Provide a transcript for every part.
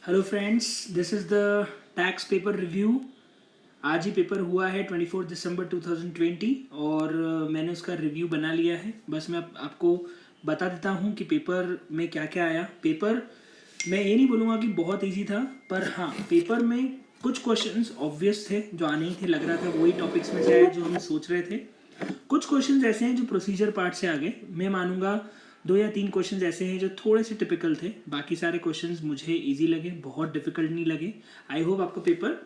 Hello friends, this is the tax paper review. आज ही paper हुआ है 24 दिसंबर 2020 और मैंने उसका रिव्यू बना लिया है। बस मैं आपको बता देता हूँ कि पेपर में क्या क्या आया। पेपर मैं ये नहीं बोलूँगा कि बहुत इजी था, पर हाँ पेपर में कुछ क्वेश्चंस ऑब्वियस थे जो आने ही थे, लग रहा था वही टॉपिक्स में से आए जो हम सोच रहे थे। कुछ क्वेश्चंस ऐसे हैं जो प्रोसीजर पार्ट से आ गए। मैं मानूंगा 2 या 3 क्वेश्चंस ऐसे हैं जो थोड़े से टिपिकल थे, बाकी सारे क्वेश्चंस मुझे इजी लगे, बहुत डिफिकल्ट नहीं लगे। आई होप आपका पेपर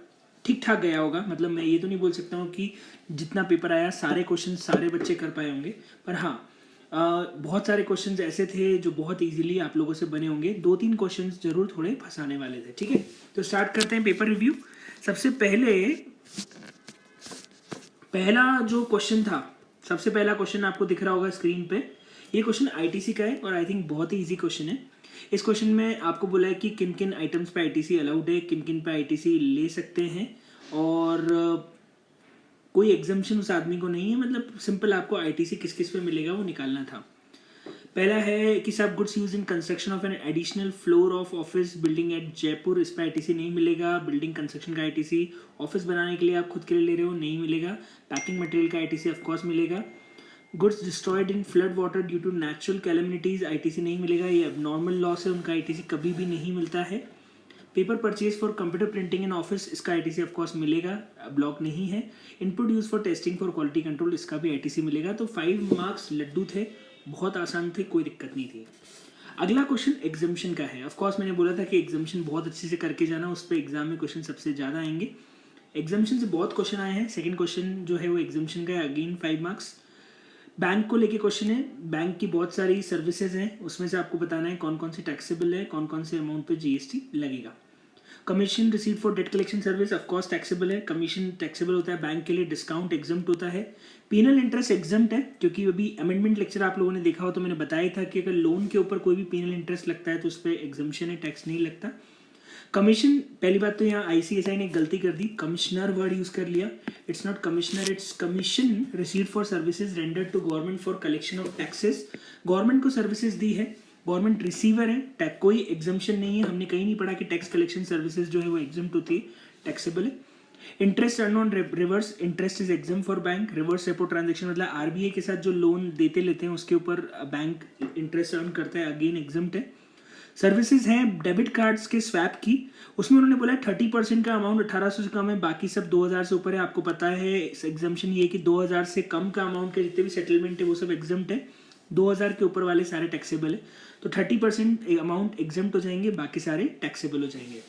ठीक ठाक गया होगा। मतलब मैं ये तो नहीं बोल सकता हूँ कि जितना पेपर आया सारे क्वेश्चन सारे बच्चे कर पाए होंगे, पर हाँ बहुत सारे क्वेश्चंस ऐसे थे जो बहुत इजीली आप लोगों से बने होंगे। 2-3 क्वेश्चंस जरूर थोड़े फंसाने वाले थे। ठीक है, तो स्टार्ट करते हैं पेपर रिव्यू। सबसे पहला जो क्वेश्चन था, सबसे पहला क्वेश्चन आपको दिख रहा होगा स्क्रीन पे। ये क्वेश्चन आईटीसी का है और आई थिंक बहुत ही इजी क्वेश्चन है। इस क्वेश्चन में आपको बोला है कि किन किन आइटम्स पे आईटीसी अलाउड है, किन किन पे आईटीसी ले सकते हैं, और कोई एग्जाम्पशन उस आदमी को नहीं है। मतलब सिंपल आपको आईटीसी किस किस पे मिलेगा वो निकालना था। पहला है कि सब goods use in construction of an additional floor of office building at Jaipur, इस पर आईटीसी नहीं मिलेगा। बिल्डिंग कंस्ट्रक्शन का आईटीसी, ऑफिस बनाने के लिए आप खुद के लिए ले रहे हो, नहीं मिलेगा। पैकिंग मटेरियल का आईटीसी ऑफकोर्स मिलेगा। Goods destroyed in flood water due to natural calamities, ITC नहीं मिलेगा, ये अब लॉस है, उनका आईटीसी कभी भी नहीं मिलता है। Paper purchase for computer printing in office, इसका आईटीसी ऑफकोर्स मिलेगा, ब्लॉक नहीं है। Input use for testing for quality control, इसका भी आईटीसी मिलेगा। तो 5 मार्क्स लड्डू थे, बहुत आसान थे, कोई दिक्कत नहीं थी। अगला क्वेश्चन एग्जाम्शन का है। ऑफकोर्स मैंने बोला था कि एग्जाम्शन बहुत अच्छे से करके जाना, उस पर एग्जाम में क्वेश्चन सबसे ज़्यादा आएंगे। एग्जाम्शन से बहुत क्वेश्चन आए हैं। सेकंड क्वेश्चन जो है वो एग्जाम्शन का है, अगेन 5 मार्क्स। बैंक को लेके क्वेश्चन है। बैंक की बहुत सारी सर्विसेज हैं, उसमें से आपको बताना है कौन कौन सी टैक्सेबल है, कौन कौन से अमाउंट पे जीएसटी लगेगा। Commission receive for debt collection service of course taxable है, कमीशन टैक्सेबल होता है बैंक के लिए। डिस्काउंट एग्जम्प्ट होता है। पीनल इंटरेस्ट एग्जम्प्ट है, क्योंकि अभी अमेंडमेंट लेक्चर आप लोगों ने देखा हो तो मैंने बताया था कि अगर लोन के ऊपर कोई भी पीनल इंटरेस्ट लगता है तो उस पर एग्जम्पशन है, टैक्स नहीं लगता। कमीशन, पहली बात तो यहाँ आईसीएसआई ने गलती कर दी, कमिश्नर वर्ड यूज कर लिया। It's not commissioner, it's commission receive for services rendered to government for collection of taxes. Government को सर्विसेज दी है, गवर्नमेंट रिसीवर है, टैक्स कोई एग्जाम्पशन नहीं है। हमने कहीं नहीं पढ़ा कि टैक्स कलेक्शन सर्विसेज जो है वो एग्जाम्प्ट होती है, टैक्सेबल है। Interest earn on reverse interest is exam for bank. Reverse repo transaction मतलब आरबीआई के साथ जो लोन देते लेते हैं उसके ऊपर बैंक इंटरेस्ट अर्न करता है, अगेन एग्जाम्प्ट है। सर्विसेज हैं डेबिट कार्ड्स के स्वैप की, उसमें उन्होंने बोला है 30% का अमाउंट 1800 से कम है, बाकी सब 2000 से ऊपर है। आपको पता है एग्जाम्पशन ये कि 2000 से कम का अमाउंट के जितने भी सेटलमेंट है वो सब एग्जाम्प्ट है, 2000 के ऊपर वाले सारे टैक्सेबल है। तो 30% अमाउंट एग्जाम्प्ट हो जाएंगे, बाकी सारे टैक्सेबल हो जाएंगे।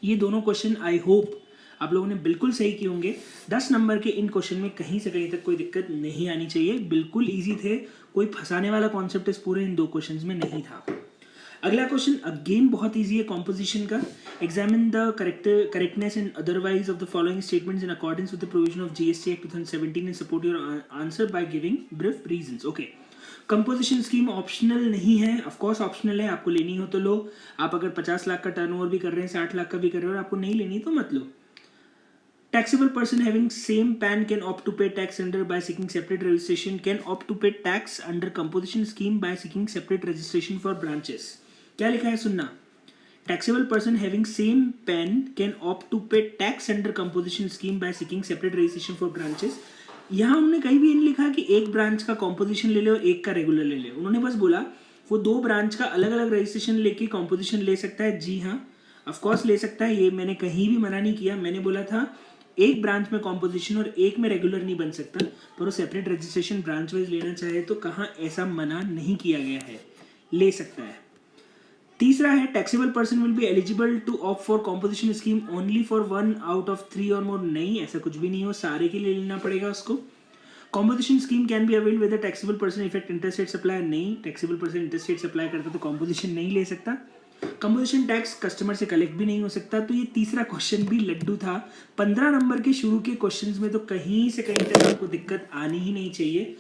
ये दोनों क्वेश्चन आई होप आप लोगों ने बिल्कुल सही किए होंगे। 10 नंबर के इन क्वेश्चन में कहीं से कहीं तक कोई दिक्कत नहीं आनी चाहिए, बिल्कुल इजी थे। कोई फंसाने वाला कॉन्सेप्ट इस पूरे इन 2 क्वेश्चंस में नहीं था। अगला क्वेश्चन अगेन बहुत इजी है, कॉम्पोजिशन का। Examine the correctness and otherwise of the following statements in accordance with the provision of GST act 2017 and support your answer by giving brief reasons. Okay, composition scheme optional नहीं है, of course optional है, आपको लेनी हो तो लो। आप अगर 50 लाख का टर्नओवर भी कर रहे हैं, 60 लाख का भी कर रहे हो और आपको नहीं लेनी तो मत लो। Taxable person having same PAN can opt to pay tax under by seeking separate registration, can opt to pay tax under composition scheme by seeking separate registration for branches. क्या लिखा है सुनना, taxable person having same PAN can opt to pay tax under composition scheme by seeking separate registration for branches. यहाँ उन्होंने कहीं भी नहीं लिखा कि एक ब्रांच का कॉम्पोजिशन ले ले और एक का रेगुलर ले ले। उन्होंने बस बोला वो 2 ब्रांच का अलग अलग रजिस्ट्रेशन लेके कॉम्पोजिशन ले सकता है। जी हाँ, ऑफकोर्स ले सकता है, ये मैंने कहीं भी मना नहीं किया। मैंने बोला था एक ब्रांच में कॉम्पोजिशन और एक में रेगुलर नहीं बन सकता, पर वो सेपरेट रजिस्ट्रेशन ब्रांच वाइज लेना चाहे तो कहाँ ऐसा मना नहीं किया गया है, ले सकता है। तीसरा है taxable person will be eligible to opt for composition scheme only for 1 out of 3 or मोर। नहीं, ऐसा कुछ भी नहीं हो, सारे के लिए लेना पड़ेगा उसको। Composition scheme can be availed with taxable person effect interstate supply. नहीं, taxable person interstate supply करता तो कॉम्पोजिशन नहीं ले सकता। कंपोजिशन टैक्स कस्टमर से कलेक्ट भी नहीं हो सकता। तो ये तीसरा क्वेश्चन भी लड्डू था। 15 नंबर के शुरू के क्वेश्चंस में तो कहीं से कहीं तक आपको दिक्कत आनी ही नहीं चाहिए।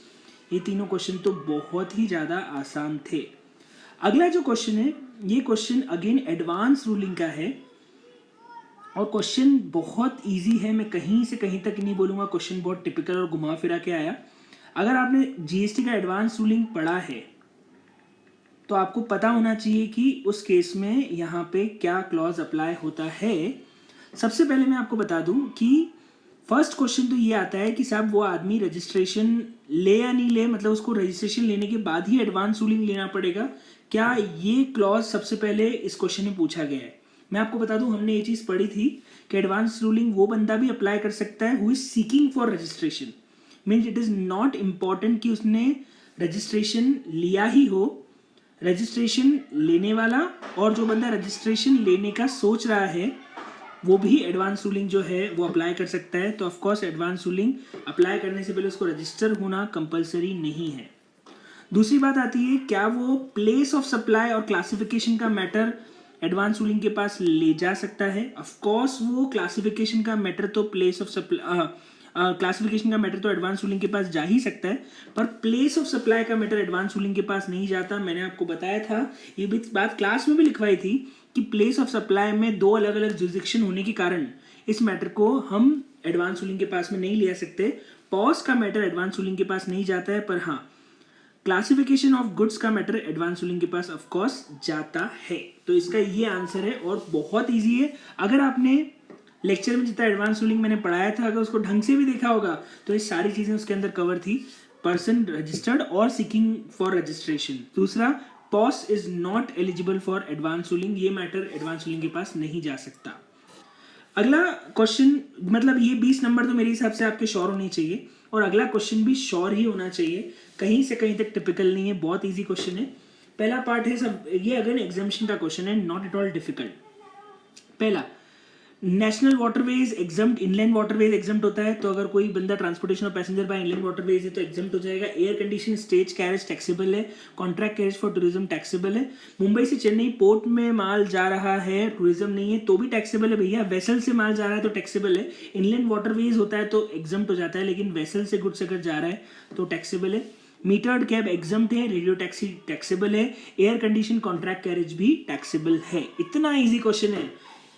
ये तीनों क्वेश्चन तो बहुत ही ज़्यादा आसान थे। अगला जो क्वेश्चन है, ये क्वेश्चन अगेन एडवांस रूलिंग का है और क्वेश्चन बहुत इजी है। मैं कहीं से कहीं तक नहीं बोलूँगा क्वेश्चन बहुत टिपिकल और घुमा फिरा के आया। अगर आपने जीएसटी का एडवांस रूलिंग पढ़ा है तो आपको पता होना चाहिए कि उस केस में यहाँ पे क्या क्लॉज अप्लाई होता है। सबसे पहले मैं आपको बता दूं कि फर्स्ट क्वेश्चन तो ये आता है कि साहब वो आदमी रजिस्ट्रेशन ले या नहीं ले, मतलब उसको रजिस्ट्रेशन लेने के बाद ही एडवांस रूलिंग लेना पड़ेगा क्या, ये क्लॉज सबसे पहले इस क्वेश्चन में पूछा गया है। मैं आपको बता दूं हमने ये चीज़ पढ़ी थी कि एडवांस रूलिंग वो बंदा भी अप्लाई कर सकता है who is seeking for registration. Means it is not important कि उसने रजिस्ट्रेशन लिया ही हो, रजिस्ट्रेशन लेने वाला और जो बंदा रजिस्ट्रेशन लेने का सोच रहा है वो भी एडवांस रूलिंग जो है वो अप्लाई कर सकता है। तो ऑफकोर्स एडवांस रूलिंग अप्लाई करने से पहले उसको रजिस्टर होना कंपलसरी नहीं है। दूसरी बात आती है क्या वो प्लेस ऑफ सप्लाई और क्लासिफिकेशन का मैटर एडवांस रूलिंग के पास ले जा सकता है। ऑफकोर्स वो क्लासिफिकेशन का मैटर तो प्लेस ऑफ सप्लाई क्लासिफिकेशन का मैटर तो एडवांस रूलिंग के पास जा ही सकता है, पर प्लेस ऑफ सप्लाई का मैटर एडवांस रूलिंग के पास नहीं जाता। मैंने आपको बताया था, ये भी बात क्लास में भी लिखवाई थी कि प्लेस ऑफ सप्लाई में 2 अलग अलग जुरिडिक्शन होने के कारण इस मैटर को हम एडवांस रूलिंग के पास में नहीं ले सकते। पॉज का मैटर एडवांस रूलिंग के पास नहीं जाता है, पर हाँ क्लासिफिकेशन ऑफ गुड्स का मैटर एडवांस रूलिंग के पास ऑफकोर्स जाता है। तो इसका ये आंसर है और बहुत ईजी है। अगर आपने लेक्चर में जितना एडवांस रूलिंग मैंने पढ़ाया था अगर उसको ढंग से भी देखा होगा तो ये सारी चीज़ें उसके अंदर कवर थी, person registered or seeking for registration. दूसरा, POS is not eligible for advance ruling, ये मैटर एडवांस रूलिंग के पास नहीं जा सकता। अगला क्वेश्चन, मतलब ये 20 नंबर तो मेरे हिसाब से आपके श्योर होने चाहिए और अगला क्वेश्चन भी श्योर ही होना चाहिए, कहीं से कहीं तक टिपिकल नहीं है, बहुत ईजी क्वेश्चन है। पहला पार्ट है सब, ये अगेन एग्जामिनेशन का क्वेश्चन है, नॉट एट ऑल डिफिकल्ट। पहला, national waterways exempt, inland waterways exempt होता है, तो अगर कोई बंदा transportation of passenger by inland waterways है तो एग्जम्प्ट हो जाएगा। Air condition stage carriage taxable है, contract carriage for tourism taxable है। मुंबई से चेन्नई पोर्ट में माल जा रहा है, टूरिज्म नहीं है तो भी टैक्सेबल है भैया। वेसल से माल जा रहा है तो टैक्सेबल है। इनलैंड वाटरवेज होता है तो एग्जम्प्ट हो जाता है, लेकिन वेसल से गुड्स अगर जा रहा है तो टैक्सेबल है। मीटर्ड कैब एग्जम्प्ट है, रेडियो टैक्सी टैक्सेबल है, एयर कंडीशन कॉन्ट्रैक्ट कैरेज भी टैक्सेबल है। इतना ईजी क्वेश्चन है।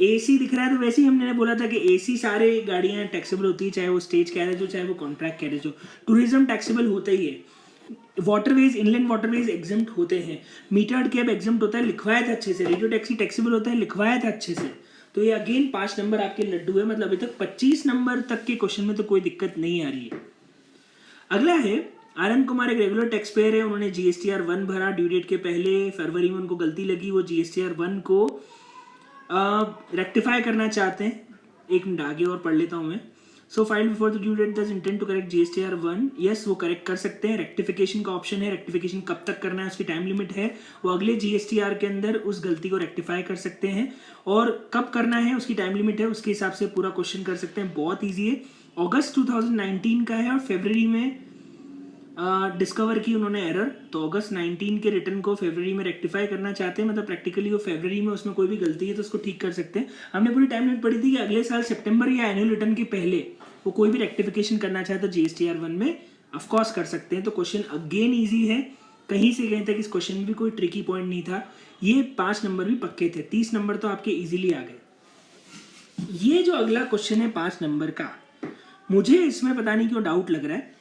एसी दिख रहा है तो वैसे ही हमने बोला था कि एसी सारे गाड़ियां टैक्सेबल होती है, चाहे वो स्टेज कैरेज हो चाहे वो कॉन्ट्रैक्ट कैरेज हो। टूरिज्म टैक्सेबल होता ही है। वाटरवेज, इनलैंड वाटरवेज एग्जम्प्ट होते हैं। मीटर्ड कैब एग्जम्प्ट होता है, लिखवाया था अच्छे से। रेडियो टैक्सी टैक्सेबल होता है, लिखवाया था अच्छे से। तो ये अगेन 5 नंबर आपके लड्डू है, मतलब अभी तक 25 नंबर तक के क्वेश्चन में तो कोई दिक्कत नहीं आ रही है। अगला है, आनंद कुमार एक रेगुलर टैक्स पेयर है, उन्होंने जीएसटीआर 1 भरा ड्यू डेट के पहले, फरवरी में उनको गलती लगी, वो जीएसटीआर 1 को रेक्टिफाई करना चाहते हैं। एक मिनट आगे और पढ़ लेता हूँ मैं। So file before the due date does intend to correct GSTR 1, yes वो करेक्ट कर सकते हैं। रेक्टिफिकेशन का ऑप्शन है, रेक्टिफिकेशन कब तक करना है उसकी टाइम लिमिट है, वो अगले जीएसटीआर के अंदर उस गलती को रेक्टिफाई कर सकते हैं और कब करना है उसकी टाइम लिमिट है, उसके हिसाब से पूरा क्वेश्चन कर सकते हैं। बहुत ईजी है, अगस्त 2019 का है और फरवरी में डिस्कवर की उन्होंने एरर, तो अगस्त 19 के रिटर्न को फरवरी में रेक्टिफाई करना चाहते हैं, मतलब प्रैक्टिकली वो फरवरी में उसमें कोई भी गलती है तो उसको ठीक कर सकते हैं। हमने पूरी टाइम लिमिट पढ़ी थी कि अगले साल सितंबर या एनुअल रिटर्न के पहले वो कोई भी रेक्टिफिकेशन करना चाहे तो जीएसटीआर 1 में ऑफकोर्स कर सकते हैं। तो क्वेश्चन अगेन ईजी है, कहीं से कहीं तक इस क्वेश्चन में भी कोई ट्रिकी पॉइंट नहीं था। ये 5 नंबर भी पक्के थे, 30 नंबर तो आपके इजीली आ गए। ये जो अगला क्वेश्चन है 5 नंबर का, मुझे इसमें पता नहीं क्यों डाउट लग रहा है।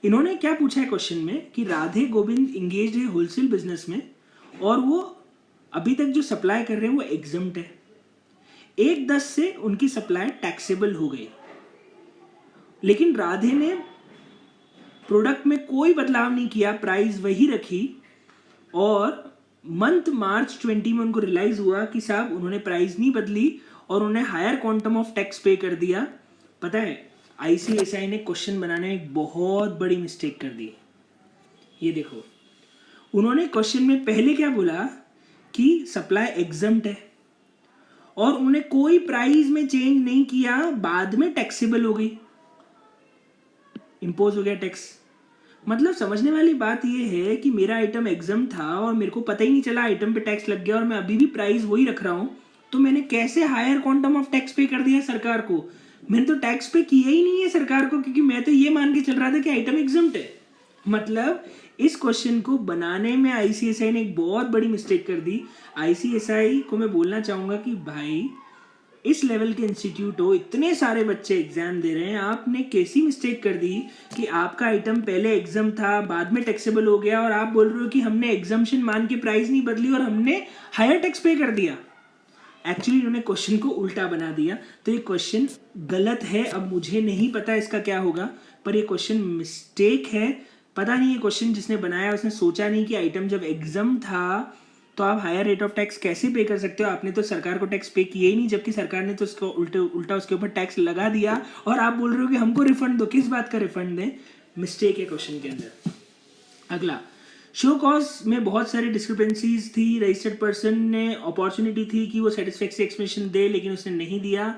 इन्होंने क्या पूछा है क्वेश्चन में कि राधे गोविंद इंगेज है होलसेल बिजनेस में और वो अभी तक जो सप्लाई कर रहे हैं वो एग्जम्प्ट है। 1/10 से उनकी सप्लाई टैक्सेबल हो गई, लेकिन राधे ने प्रोडक्ट में कोई बदलाव नहीं किया, प्राइस वही रखी और मंथ मार्च 20 में उनको रियलाइज हुआ कि साहब उन्होंने प्राइस नहीं बदली और उन्हें हायर क्वांटम ऑफ टैक्स पे कर दिया। पता है आईसीएसआई ने क्वेश्चन बनाने में एक बहुत बड़ी मिस्टेक कर दी। ये देखो, उन्होंने क्वेश्चन में पहले क्या बोला कि सप्लाई एग्जम्प्ट है और उन्होंने कोई प्राइस में चेंज नहीं किया, बाद में टैक्सेबल हो गई, इंपोज हो गया टैक्स। मतलब समझने वाली बात यह है कि मेरा आइटम एग्जम्प्ट था और मेरे को पता ही नहीं चला आइटम पे टैक्स लग गया और मैं अभी भी प्राइस वही रख रहा हूं, तो मैंने कैसे हायर क्वांटम ऑफ टैक्स पे कर दिया सरकार को। मैंने तो टैक्स पे किया ही नहीं है सरकार को, क्योंकि मैं तो ये मान के चल रहा था कि आइटम एग्जम्प्ट है। मतलब इस क्वेश्चन को बनाने में आईसीएसआई ने एक बहुत बड़ी मिस्टेक कर दी। आईसीएसआई को मैं बोलना चाहूंगा कि भाई इस लेवल के इंस्टीट्यूट हो, इतने सारे बच्चे एग्जाम दे रहे हैं, आपने कैसी मिस्टेक कर दी कि आपका आइटम पहले एग्जाम था, बाद में टैक्सेबल हो गया, और आप बोल रहे हो कि हमने एग्जाम्शन मान के प्राइस नहीं बदली और हमने हायर टैक्स पे कर दिया। एक्चुअली इन्होंने क्वेश्चन को उल्टा बना दिया, तो ये क्वेश्चन गलत है। अब मुझे नहीं पता इसका क्या होगा, पर ये क्वेश्चन मिस्टेक है। पता नहीं ये क्वेश्चन जिसने बनाया उसने सोचा नहीं कि आइटम जब एग्जाम था तो आप हायर रेट ऑफ टैक्स कैसे पे कर सकते हो। आपने तो सरकार को टैक्स पे किया ही नहीं, जबकि सरकार ने तो उसको उल्टा उसके ऊपर टैक्स लगा दिया, और आप बोल रहे हो कि हमको रिफंड दो। किस बात का रिफंड दें? मिस्टेक है क्वेश्चन के अंदर। अगला, शो कॉज में बहुत सारी डिस्क्रिपेंसीज थी। रजिस्टर्ड पर्सन ने अपॉर्चुनिटी थी कि वो सेटिस्फैक्ट्री एक्सप्लेनेशन दे, लेकिन उसने नहीं दिया।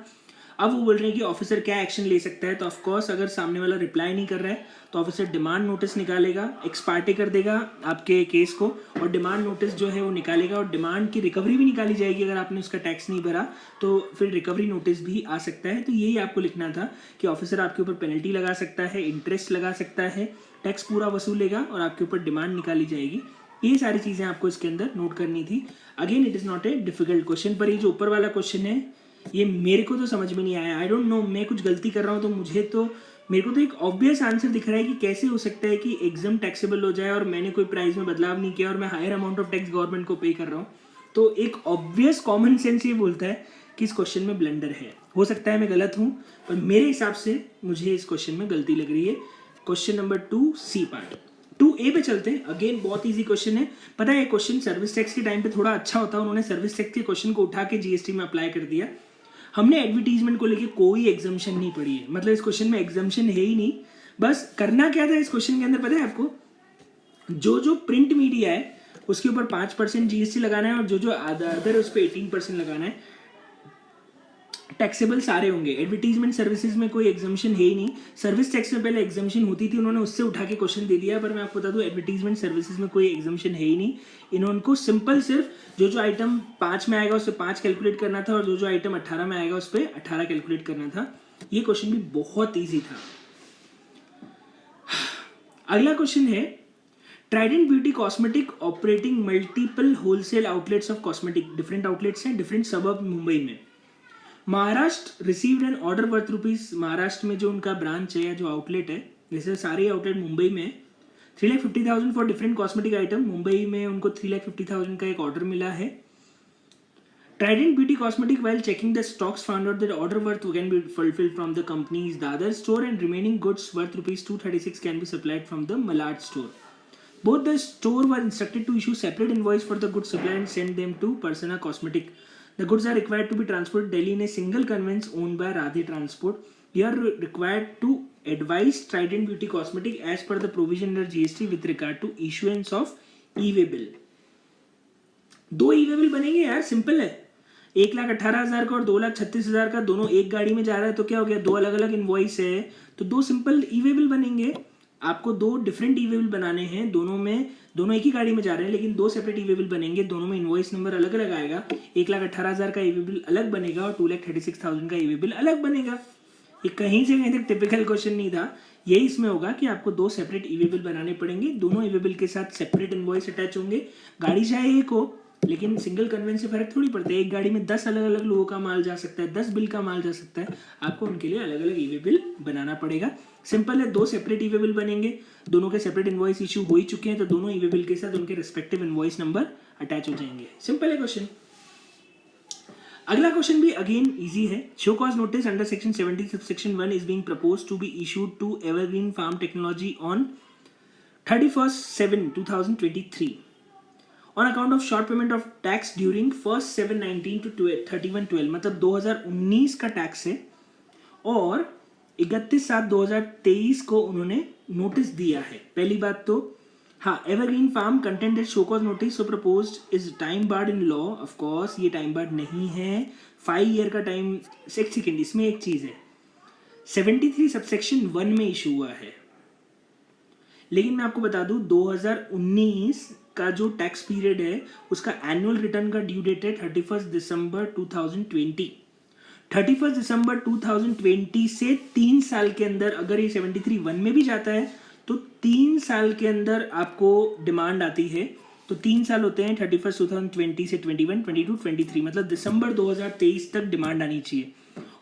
अब वो बोल रहे हैं कि ऑफिसर क्या एक्शन ले सकता है। तो ऑफकोर्स अगर सामने वाला रिप्लाई नहीं कर रहा है तो ऑफिसर डिमांड नोटिस निकालेगा, एक्स पार्टी कर देगा आपके केस को, और डिमांड नोटिस जो है वो निकालेगा, और डिमांड की रिकवरी भी निकाली जाएगी। अगर आपने उसका टैक्स नहीं भरा तो फिर रिकवरी नोटिस भी आ सकता है। तो यही आपको लिखना था कि ऑफिसर आपके ऊपर पेनल्टी लगा सकता है, इंटरेस्ट लगा सकता है, टैक्स पूरा वसूलेगा और आपके ऊपर डिमांड निकाली जाएगी। ये सारी चीज़ें आपको इसके अंदर नोट करनी थी। Again it is not a difficult question, पर ये जो ऊपर वाला क्वेश्चन है ये मेरे को तो समझ में नहीं आया। आई डोंट नो, मैं कुछ गलती कर रहा हूँ तो मेरे को तो एक ऑब्वियस आंसर दिख रहा है कि कैसे हो सकता है कि एग्जाम टैक्सेबल हो जाए और मैंने कोई प्राइस में बदलाव नहीं किया और मैं higher amount of tax government को पे कर रहा हूँ। तो एक ऑब्वियस कॉमन सेंस ये बोलता है कि इस क्वेश्चन में ब्लंडर है। हो सकता है मैं गलत हूँ, पर मेरे हिसाब से मुझे इस क्वेश्चन में गलती लग रही है। Question number 2 C part. 2A पे चलते हैं। अगेन बहुत इजी क्वेश्चन है। पता है ये क्वेश्चन सर्विस टैक्स के टाइम पे थोड़ा अच्छा होता है, उन्होंने सर्विस टैक्स के क्वेश्चन को उठा के जीएसटी में अप्लाई कर दिया। हमने एडवर्टीजमेंट को लेके कोई एग्जाम्शन नहीं पढ़ी है, मतलब इस क्वेश्चन में एग्जाम्शन है ही नहीं। बस करना क्या था इस क्वेश्चन के अंदर पता है आपको? जो प्रिंट मीडिया है उसके ऊपर 5% जीएसटी लगाना है, और जो अदर है उस पर 18% लगाना है। टैक्सेबल सारे होंगे। एडवर्टीजमेंट सर्विसेज में कोई एग्जाम्शन है ही नहीं। सर्विस टैक्स में पहले एग्जाम्शन होती थी, उन्होंने उससे उठा के क्वेश्चन दे दिया, पर मैं आपको बता दूं एडवर्टीजमेंट सर्विसेज में कोई एग्जाम्शन है ही नहीं। इन्होंने सिंपल सिर्फ जो आइटम 5 में आएगा उस पर 5 कैलकुलेट करना था, और जो आइटम 18 में आएगा उस पर 18 कैलकुलेट करना था। ये क्वेश्चन भी बहुत ईजी था। अगला क्वेश्चन है, Trident beauty cosmetic operating multiple wholesale outlets of cosmetic. Different outlets हैं, डिफरेंट सबअर्ब मुंबई में। Maharashtra received an order worth rupees. Maharashtra में जो उनका ब्रांच है या जो आउटलेट है, जैसे सारे आउटलेट मुंबई में 3,50,000 for different cosmetic item. Mumbai में उनको 3,50,000 का एक ऑर्डर मिला है। Trident Beauty Cosmetic, while checking the stocks, found out that order worth can be fulfilled from the company's Dadar store, and remaining goods worth rupees 236 can be supplied from the Malad store. Both the store were instructed to issue separate invoice for the goods supplied and send them to Persona Cosmetic. The goods are required to be transported to Delhi in a single conveyance owned by Radhe Transport. You are required to advise Trident Beauty Cosmetic as per the provision under GST with regard to issuance of e-way bill. 2 e-way bill बनेंगे यार, simple है। 1,18,000 का और 2,36,000 का दोनों एक गाड़ी में जा रहा है, तो क्या हो गया? 2 अलग अलग इनवॉइस है, तो 2 सिंपल ई-वे बिल बनेंगे। आपको 2 डिफरेंट ई-वे बिल बनाने हैं, दोनों एक ही गाड़ी में जा रहे हैं, लेकिन 2 सेपरेट ई-वे बिल बनेंगे। दोनों में इनवॉइस नंबर अलग अलग आएगा। 1,18,000 का ई-वे बिल अलग बनेगा और 2,36,000 का ई-वे बिल अलग बनेगा। ये कहीं से कहीं तक टिपिकल क्वेश्चन नहीं था। यही इसमें होगा कि आपको 2 सेपरेट ई-वे बिल बनाने पड़ेंगे। दोनों ई-वे बिल के साथ सेपरेट इनवॉइस अटैच होंगे। गाड़ी चाहे एक हो, लेकिन सिंगल कन्वेंस से फर्क थोड़ी पड़ता है। एक गाड़ी में 10 अलग अलग लोगों का माल जा सकता है, 10 बिल का माल जा सकता है। आपको उनके लिए अलग अलग ई-वे बिल बनाना पड़ेगा। सिंपल है, 2 सेपरेट ई-वे बिल बनेंगे। दोनों के सेपरेट इनवॉइस इशू हो ही चुके हैं, तो दोनों ई-वे बिल के साथ उनके रिस्पेक्टिव इनवॉइस नंबर अटैच हो जाएंगे। सिंपल है क्वेश्चन। अगला क्वेश्चन भी अगेन इजी है। Show cause notice under section 70 subsection 1 is being proposed to be issued to Evergreen Farm Technology on 31/7/2023 on account of short payment of tax during 1/7/19 to 31/12, मतलब 2019 का tax है, और 31/7/2023 को उन्होंने notice दिया है। पहली बात तो हाँ, Evergreen Farm contented show cause notice so proposed is time barred in law. Of course ये टाइम बार्ड नहीं है, 5 ईयर का टाइम। सेकेंड, इसमें एक चीज है, 73 सबसेक्शन 1 में इशू हुआ है, लेकिन मैं आपको बता दूं 2019 का जो टैक्स पीरियड है उसका एनुअल रिटर्न का ड्यू डेट है 31 दिसंबर 2020। 31 दिसंबर 2020 से 3 साल के अंदर अगर ये 73(1) में भी जाता है तो 3 साल के अंदर आपको डिमांड आती है तो 3 साल होते हैं 31 2020 से 21 22 23, मतलब दिसंबर 2023 तक डिमांड आनी चाहिए।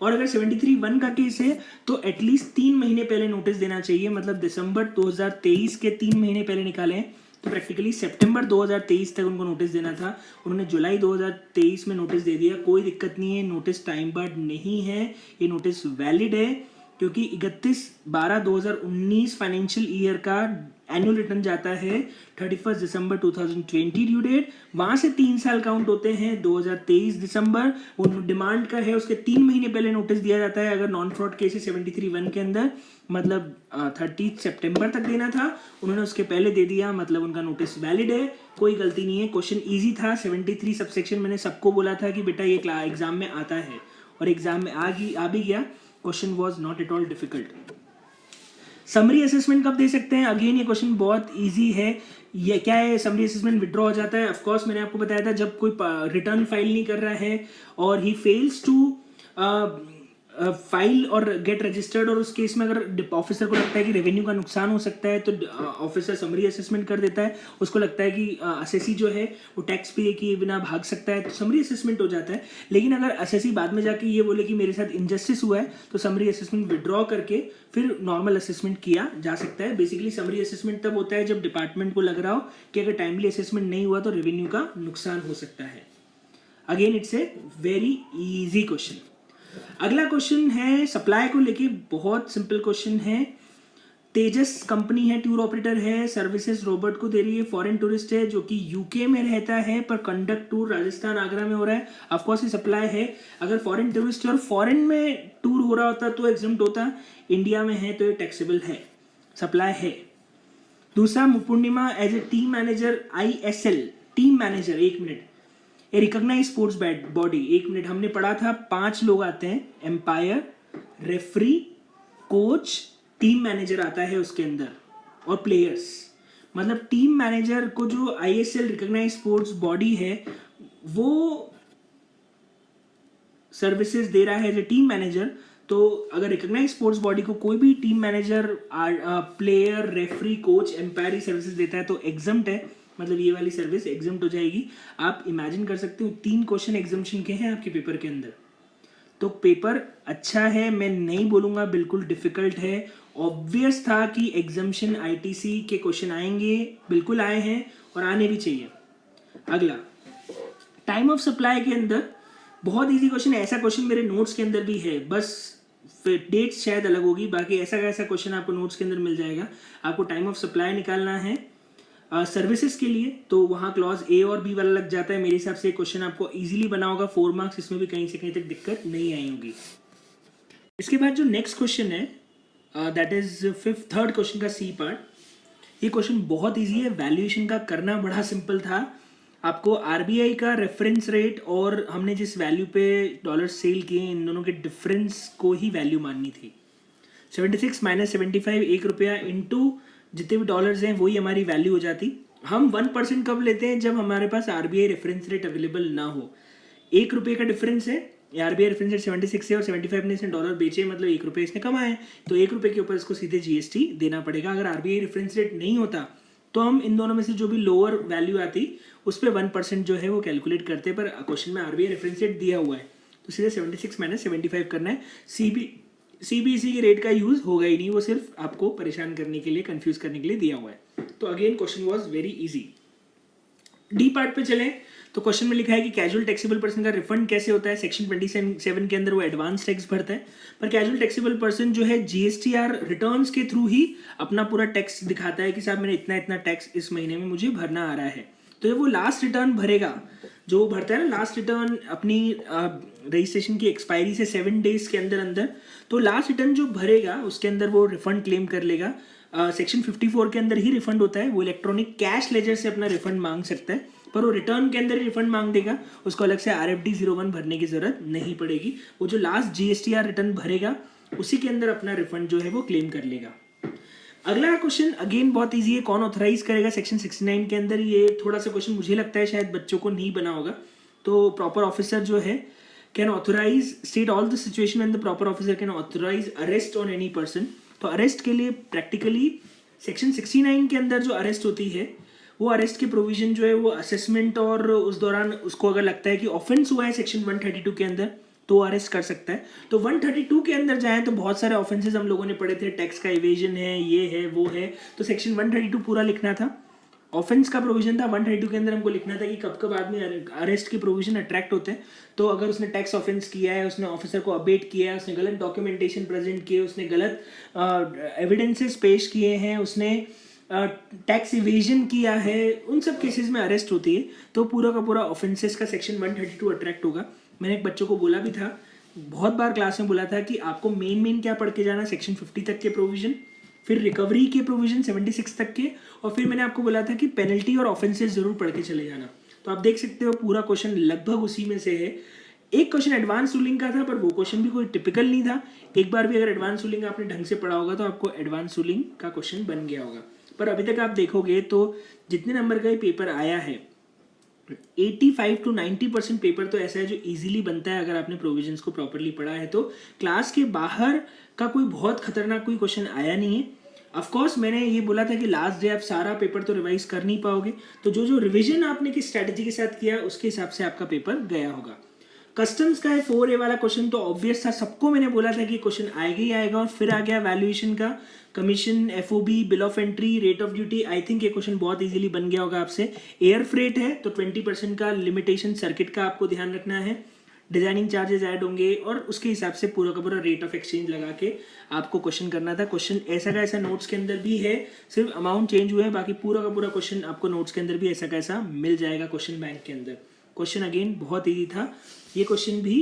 और अगर 73(1) का केस है तो एटलीस्ट 3 महीने पहले नोटिस देना चाहिए, मतलब दिसंबर 2023 के 3 महीने पहले निकाले हैं तो प्रैक्टिकली सितंबर 2023 तक उनको नोटिस देना था। उन्होंने जुलाई 2023 में नोटिस दे दिया, कोई दिक्कत नहीं है, नोटिस टाइम बार्ड नहीं है, ये नोटिस वैलिड है क्योंकि 31/12/2019 फाइनेंशियल ईयर का एनुअल रिटर्न जाता है 31 दिसंबर 2020 ड्यू डेट, वहाँ से 3 साल काउंट होते हैं 2023 दिसंबर, वो डिमांड का है उसके 3 महीने पहले नोटिस दिया जाता है अगर नॉन फ्रॉड केस 73(1) के अंदर, मतलब 30 सितंबर तक देना था, उन्होंने उसके पहले दे दिया, मतलब उनका नोटिस वैलिड है, कोई गलती नहीं है। क्वेश्चन ईजी था, 73 सबसेक्शन मैंने सबको बोला था कि बेटा ये एग्जाम में आता है और एग्जाम में आ भी गया। Question was not at all difficult. Summary assessment कब दे सकते हैं? अगेन ये क्वेश्चन बहुत इजी है। ये क्या है, समरी असेसमेंट विड्रॉ हो जाता है, ऑफकोर्स मैंने आपको बताया था जब कोई रिटर्न फाइल नहीं कर रहा है और ही फेल्स टू फाइल और गेट रजिस्टर्ड, और उस केस में अगर ऑफिसर को लगता है कि रेवेन्यू का नुकसान हो सकता है तो ऑफिसर समरी असेसमेंट कर देता है। उसको लगता है कि असेसी जो है वो टैक्स पे किए बिना भाग सकता है तो समरी असेसमेंट हो जाता है। लेकिन अगर असेसी बाद में जाके ये बोले कि मेरे साथ इनजस्टिस हुआ है तो समरी असेसमेंट विड्रॉ करके फिर नॉर्मल असेसमेंट किया जा सकता है। बेसिकली समरी असेसमेंट तब होता है जब डिपार्टमेंट को लग रहा हो कि अगर टाइमली असेसमेंट नहीं हुआ तो रेवेन्यू का नुकसान हो सकता है। Again it's a very easy question. अगला क्वेश्चन है सप्लाई को लेके, बहुत सिंपल क्वेश्चन है। तेजस कंपनी है, टूर ऑपरेटर है, सर्विसेज रोबोट को दे रही है, फॉरेन टूरिस्ट है जो कि यूके में रहता है पर कंडक्ट टूर राजस्थान आगरा में हो रहा है। ऑफ कोर्स ये सप्लाई है। अगर फॉरेन टूरिस्ट और फॉरेन में टूर हो रहा होता तो एग्जम्प्ट होता, इंडिया में है तो ये टैक्सेबल है, सप्लाई है। दूसरा, Purnima as a team manager ISL, team manager, 1 minute, a recognised sports body, 1 minute, हमने पढ़ा था 5 लोग आते हैं, umpire, referee, coach, team manager आता है उसके अंदर और प्लेयर्स। मतलब टीम मैनेजर को जो ISL रिकॉग्नाइज स्पोर्ट्स बॉडी है वो सर्विसेज दे रहा है एज ए टीम मैनेजर, तो अगर रिकॉग्नाइज स्पोर्ट्स बॉडी को कोई भी team manager, player, referee, coach, umpire services देता है तो एग्जम्प्ट है, मतलब ये वाली सर्विस एग्जम्प्ट हो जाएगी। आप इमेजिन कर सकते हो 3 क्वेश्चन एग्जम्पशन के हैं आपके पेपर के अंदर, तो पेपर अच्छा है, मैं नहीं बोलूँगा बिल्कुल डिफिकल्ट है। ऑब्वियस था कि एग्जम्पशन ITC के क्वेश्चन आएंगे, बिल्कुल आए हैं और आने भी चाहिए। अगला, टाइम ऑफ सप्लाई के अंदर बहुत इजी क्वेश्चन है, ऐसा क्वेश्चन मेरे नोट्स के अंदर भी है, बस डेट्स शायद अलग होगी, बाकी ऐसा का ऐसा क्वेश्चन आपको नोट्स के अंदर मिल जाएगा। आपको टाइम ऑफ सप्लाई निकालना है सर्विसेज के लिए, तो वहाँ क्लॉज A और B वाला लग जाता है। मेरे हिसाब से क्वेश्चन आपको इजीली बना होगा, 4 मार्क्स, इसमें भी कहीं से कहीं तक दिक्कत नहीं आई होगी। इसके बाद जो नेक्स्ट क्वेश्चन है दैट इज थर्ड क्वेश्चन का C पार्ट। ये क्वेश्चन बहुत इजी है, वैल्यूएशन का करना बड़ा सिंपल था। आपको RBI का रेफरेंस रेट और हमने जिस वैल्यू पे डॉलर सेल किए इन दोनों के डिफरेंस को ही वैल्यू माननी थी। 76 - 75, 1 रुपया इंटू जितने भी डॉलर्स हैं वही हमारी वैल्यू हो जाती। हम 1% कब लेते हैं? जब हमारे पास RBI रेफरेंस रेट अवेलेबल ना हो। 1 रुपये का डिफरेंस है, RBI रेफरेंस रेट 76 है और 75 ने इसने डॉलर बेचे, मतलब 1 रुपये इसने कमाए, तो 1 रुपये के ऊपर इसको सीधे GST देना पड़ेगा। अगर RBI रेफरेंस रेट नहीं होता तो हम इन दोनों में से जो भी लोअर वैल्यू आती उस पर 1% जो है वो कैलकुलेट करते, पर क्वेश्चन में RBI रेफरेंस रेट दिया हुआ है तो सीधे 76 - 75 करना है। CBSE के रेट का यूज होगा ही नहीं, वो सिर्फ आपको परेशान करने के लिए, कंफ्यूज करने के लिए दिया हुआ है। तो again question was very easy. D part पे चलें तो क्वेश्चन में लिखा है कि कैजुअल टैक्सेबल पर्सन का रिफंड कैसे होता है। सेक्शन 27 के अंदर वो एडवांस टैक्स भरता है, पर कैजुअल टैक्सेबल पर्सन जो है GSTR रिटर्न्स के थ्रू ही अपना पूरा टैक्स दिखाता है कि साहब मैंने इतना इतना टैक्स इस महीने में मुझे भरना आ रहा है। तो जब वो लास्ट रिटर्न भरेगा, जो वो भरता है ना लास्ट रिटर्न अपनी रजिस्ट्रेशन की एक्सपायरी से 7 डेज के अंदर अंदर, तो लास्ट रिटर्न जो भरेगा उसके अंदर वो रिफंड क्लेम कर लेगा। सेक्शन 54 के अंदर ही रिफंड होता है, वो इलेक्ट्रॉनिक कैश लेजर से अपना रिफंड मांग सकता है, पर वो रिटर्न के अंदर ही रिफंड मांग देगा, उसको अलग से RFD 01 भरने की जरूरत नहीं पड़ेगी। वो जो लास्ट GSTR रिटर्न भरेगा उसी के अंदर अपना रिफंड जो है वो क्लेम कर लेगा। अगला क्वेश्चन अगेन बहुत इजी है, कौन ऑथराइज करेगा? सेक्शन 69 के अंदर ये थोड़ा सा क्वेश्चन मुझे लगता है शायद बच्चों को नहीं बना होगा। तो प्रॉपर ऑफिसर जो है can authorise state all the situation and the proper officer can authorise arrest on any person. तो अरेस्ट के लिए प्रैक्टिकली सेक्शन 69 के अंदर जो अरेस्ट होती है वो अरेस्ट के प्रोविज़न जो है वो असेसमेंट और उस दौरान उसको अगर लगता है कि ऑफेंस हुआ है सेक्शन 132 के अंदर तो अरेस्ट कर सकता है। तो 132 के अंदर जाएँ तो बहुत सारे ऑफेंसेस हम लोगों ने पढ़े थे, टैक्स का इवेजन है, ये है, वो है, तो सेक्शन 132 पूरा लिखना था। ऑफेंस का प्रोविजन था 132 के अंदर, हमको लिखना था कि कब कब आदमी अरेस्ट के प्रोविजन अट्रैक्ट होते हैं। तो अगर उसने टैक्स ऑफेंस किया है, उसने ऑफिसर को अबेट किया है, उसने गलत डॉक्यूमेंटेशन प्रेजेंट किए, उसने गलत एविडेंसेस पेश किए हैं, उसने टैक्स इवेजन किया है, उन सब केसेस में अरेस्ट होती है। तो पूरा का पूरा ऑफेंसेस का सेक्शन 132 अट्रैक्ट होगा। मैंने एक बच्चों को बोला भी था, बहुत बार क्लास में बोला था कि आपको मेन क्या पढ़ के जाना, सेक्शन 50 तक के प्रोविजन, फिर रिकवरी के प्रोविजन 76 तक के, और फिर मैंने आपको बोला था कि पेनल्टी और ऑफेंसेस जरूर पढ़ के चले जाना। तो आप देख सकते हो पूरा क्वेश्चन लगभग उसी में से है। एक क्वेश्चन एडवांस रूलिंग का था, पर वो क्वेश्चन भी कोई टिपिकल नहीं था। एक बार भी अगर एडवांस रूलिंग आपने ढंग से पढ़ा होगा तो आपको एडवांस रूलिंग का क्वेश्चन बन गया होगा। पर अभी तक आप देखोगे तो जितने नंबर का ये पेपर आया है 85 to 90% पेपर तो ऐसा है जो इजीली बनता है अगर आपने प्रोविजंस को प्रॉपरली पढ़ा है। तो क्लास के बाहर का कोई बहुत खतरनाक कोई क्वेश्चन आया नहीं है। ऑफ कोर्स मैंने ये बोला था कि लास्ट डे आप सारा पेपर तो रिवाइज कर नहीं पाओगे, तो जो रिवीजन आपने किस स्ट्रैटेजी के साथ किया उसके हिसाब से आपका पेपर गया होगा। कस्टम्स का है 4A वाला क्वेश्चन, तो ऑब्वियस था, सबको मैंने बोला था कि क्वेश्चन आएगा ही आएगा। और फिर आ गया वैल्यूएशन का, commission, FOB, bill of entry, rate of duty. I think ये क्वेश्चन बहुत इजीली बन गया होगा आपसे। एयर फ्रेट है तो 20% का लिमिटेशन सर्किट का आपको ध्यान रखना है, डिजाइनिंग चार्जेस ऐड होंगे और उसके हिसाब से पूरा का पूरा रेट ऑफ एक्सचेंज लगा के आपको क्वेश्चन करना था। क्वेश्चन ऐसा का ऐसा नोट्स के अंदर भी है, सिर्फ अमाउंट चेंज हुए हैं, बाकी पूरा का पूरा क्वेश्चन आपको नोट्स के अंदर भी ऐसा का ऐसा मिल जाएगा क्वेश्चन बैंक के अंदर। क्वेश्चन अगेन बहुत ईजी था। ये क्वेश्चन भी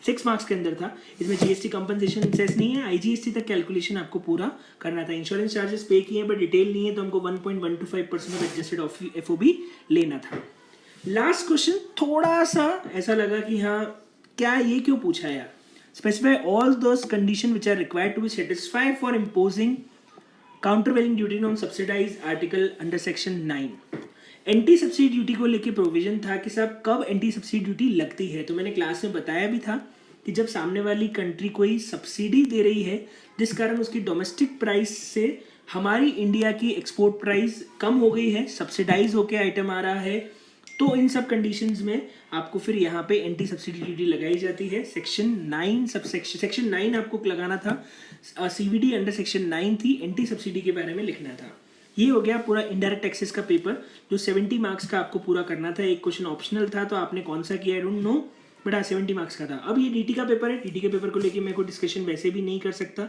6 मार्क्स के अंदर था। इसमें GST कंपनसेशन सेस नहीं है, IGST तक कैलकुलेशन आपको पूरा करना था। इंश्योरेंस चार्जेस पे किए पर डिटेल नहीं है, तो हमको 1.125% ऑफ एडजस्टेड FOB लेना था। लास्ट क्वेश्चन थोड़ा सा ऐसा लगा कि हाँ क्या ये क्यों पूछा यार। Specify all those condition which are required to be satisfied for imposing countervailing duty on subsidise article under section 9। Anti subsidy duty को लेके प्रोविजन था कि साहब कब एंटी सब्सिडी ड्यूटी लगती है। तो मैंने क्लास में बताया भी था कि जब सामने वाली कंट्री कोई सब्सिडी दे रही है जिस कारण उसकी डोमेस्टिक प्राइस से हमारी इंडिया की एक्सपोर्ट प्राइस कम हो गई है, सब्सिडाइज होके आइटम आ रहा है, तो इन सब कंडीशंस में आपको फिर यहाँ पे एंटी सब्सिडी ड्यूटी लगाई जाती है। सेक्शन 9 सेक्शन 9 आपको लगाना था। CVD अंडर सेक्शन 9 थी, एंटी सब्सिडी के बारे में लिखना था। ये हो गया पूरा इनडायरेक्ट टैक्सेस का पेपर जो 70 मार्क्स का आपको पूरा करना था। एक क्वेश्चन ऑप्शनल था, तो आपने कौन सा किया आई डोंट नो, बट हाँ 70 मार्क्स का था। अब ये DT का पेपर है, DT के पेपर को लेके मैं कोई डिस्कशन वैसे भी नहीं कर सकता,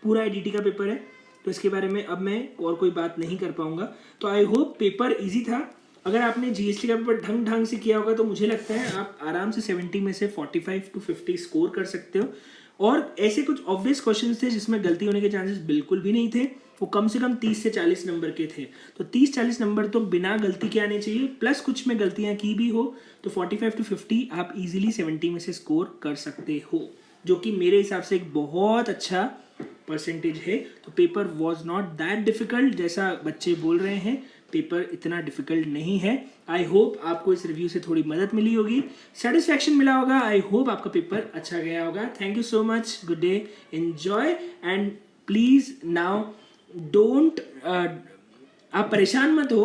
पूरा DT का पेपर है, तो इसके बारे में अब मैं और कोई बात नहीं कर पाऊंगा। तो आई होप पेपर ईजी था। अगर आपने GST का पेपर ढंग से किया होगा तो मुझे लगता है आप आराम से 70 में से 45 to 50 स्कोर कर सकते हो। और ऐसे कुछ ऑब्वियस क्वेश्चंस थे जिसमें गलती होने के चांसेस बिल्कुल भी नहीं थे, वो कम से कम 30 से 40 नंबर के थे। तो 30-40 नंबर तो बिना गलती के आने चाहिए, प्लस कुछ में गलतियां की भी हो तो 45 to 50 आप इजीली 70 में से स्कोर कर सकते हो, जो कि मेरे हिसाब से एक बहुत अच्छा परसेंटेज है। तो paper was not that difficult जैसा बच्चे बोल रहे हैं, पेपर इतना डिफिकल्ट नहीं है। आई होप आपको इस रिव्यू से थोड़ी मदद मिली होगी, सेटिस्फैक्शन मिला होगा। आई होप आपका पेपर अच्छा गया होगा। Thank you so much, good day, enjoy and please now don't आप परेशान मत हो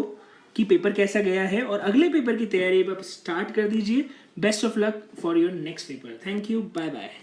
कि पेपर कैसा गया है, और अगले पेपर की तैयारी आप स्टार्ट कर दीजिए। Best of luck for your next paper. Thank you, bye bye.